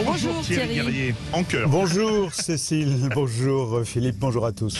Bonjour Thierry Guerrier, en cœur. Bonjour Cécile, bonjour Philippe, bonjour à tous.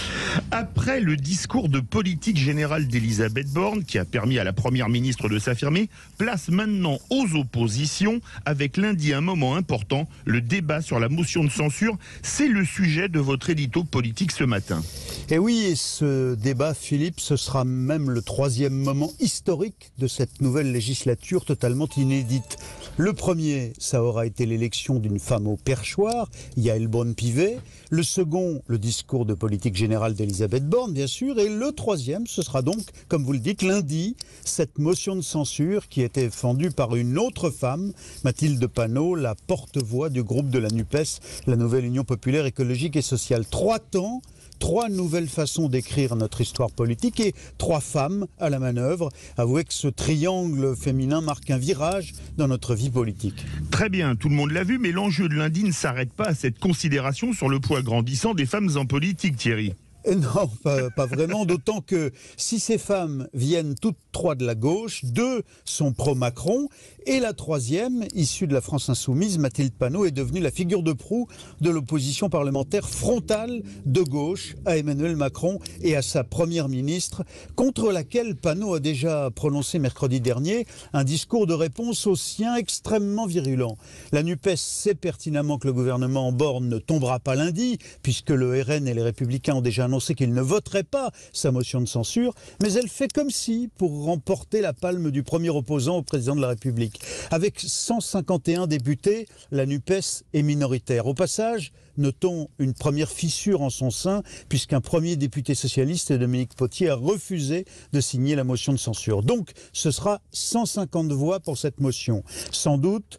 Après le discours de politique générale d'Elisabeth Borne, qui a permis à la première ministre de s'affirmer, place maintenant aux oppositions, avec lundi un moment important, le débat sur la motion de censure. C'est le sujet de votre édito politique ce matin. Et oui, et ce débat, Philippe, ce sera même le troisième moment historique de cette nouvelle législature totalement inédite. Le premier, ça aura été l'élection d'une femme au perchoir, Yaël Braun-Pivet. Le second, le discours de politique générale d'Elisabeth Borne, bien sûr. Et le troisième, ce sera donc, comme vous le dites, lundi, cette motion de censure qui était défendue par une autre femme, Mathilde Panot, la porte-voix du groupe de la NUPES, la Nouvelle Union Populaire Écologique et Sociale. 3 temps, 3 nouvelles façons d'écrire notre histoire politique et 3 femmes à la manœuvre. Avouez que ce triangle féminin marque un virage dans notre vie politique. Très bien, tout le monde l'a vu, mais l'enjeu de lundi ne s'arrête pas à cette considération sur le poids grandissant des femmes en politique, Thierry. Non, pas vraiment, d'autant que si ces femmes viennent toutes 3 de la gauche, 2 sont pro-Macron, et la troisième, issue de la France Insoumise, Mathilde Panot, est devenue la figure de proue de l'opposition parlementaire frontale de gauche à Emmanuel Macron et à sa première ministre, contre laquelle Panot a déjà prononcé mercredi dernier un discours de réponse au sien extrêmement virulent. La NUPES sait pertinemment que le gouvernement Borne ne tombera pas lundi, puisque le RN et les Républicains ont déjà annoncé qu'il ne voterait pas sa motion de censure, mais elle fait comme si pour remporter la palme du premier opposant au président de la République. Avec 151 députés, la NUPES est minoritaire. Au passage, notons une première fissure en son sein, puisqu'un premier député socialiste, Dominique Potier, a refusé de signer la motion de censure. Donc, ce sera 150 voix pour cette motion. Sans doute,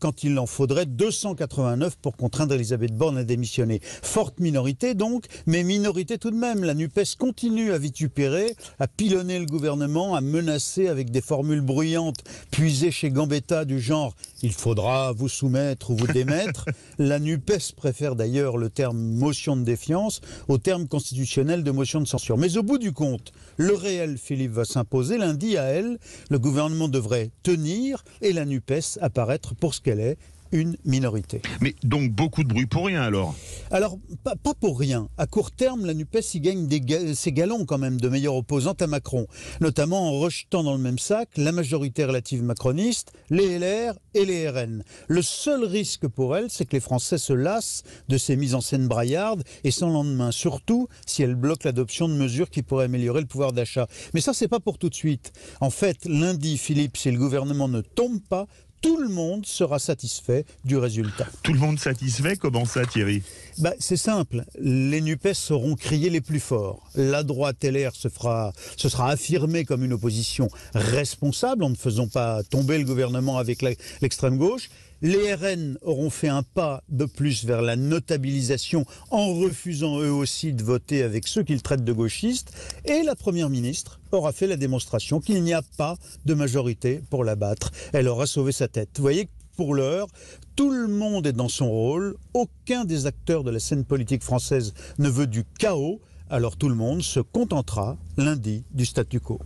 quand il en faudrait 289 pour contraindre Elisabeth Borne à démissionner. Forte minorité donc, mais minorité tout de même. La NUPES continue à vitupérer, à pilonner le gouvernement, à menacer avec des formules bruyantes puisées chez Gambetta du genre « il faudra vous soumettre ou vous démettre ». La NUPES préfère d'ailleurs le terme motion de défiance au terme constitutionnel de motion de censure. Mais au bout du compte, le réel, Philippe, va s'imposer. Lundi, à elle, le gouvernement devrait tenir et la NUPES apparaître pour ce qu'elle est, une minorité. Mais donc beaucoup de bruit pour rien alors? Alors, pas pour rien. À court terme, la NUPES y gagne ses galons quand même de meilleure opposante à Macron, notamment en rejetant dans le même sac la majorité relative macroniste, les LR et les RN. Le seul risque pour elle, c'est que les Français se lassent de ces mises en scène braillardes et sans lendemain, surtout si elle bloque l'adoption de mesures qui pourraient améliorer le pouvoir d'achat. Mais ça, c'est pas pour tout de suite. En fait, lundi, Philippe, si le gouvernement ne tombe pas, tout le monde sera satisfait du résultat. Tout le monde satisfait? Comment ça, Thierry? C'est simple. Les NUPES sauront crier les plus forts. La droite LR se sera affirmée comme une opposition responsable en ne faisant pas tomber le gouvernement avec l'extrême gauche. Les RN auront fait un pas de plus vers la notabilisation en refusant eux aussi de voter avec ceux qu'ils traitent de gauchistes. Et la Première ministre aura fait la démonstration qu'il n'y a pas de majorité pour la battre. Elle aura sauvé sa tête. Vous voyez, pour l'heure, tout le monde est dans son rôle. Aucun des acteurs de la scène politique française ne veut du chaos. Alors tout le monde se contentera lundi du statu quo.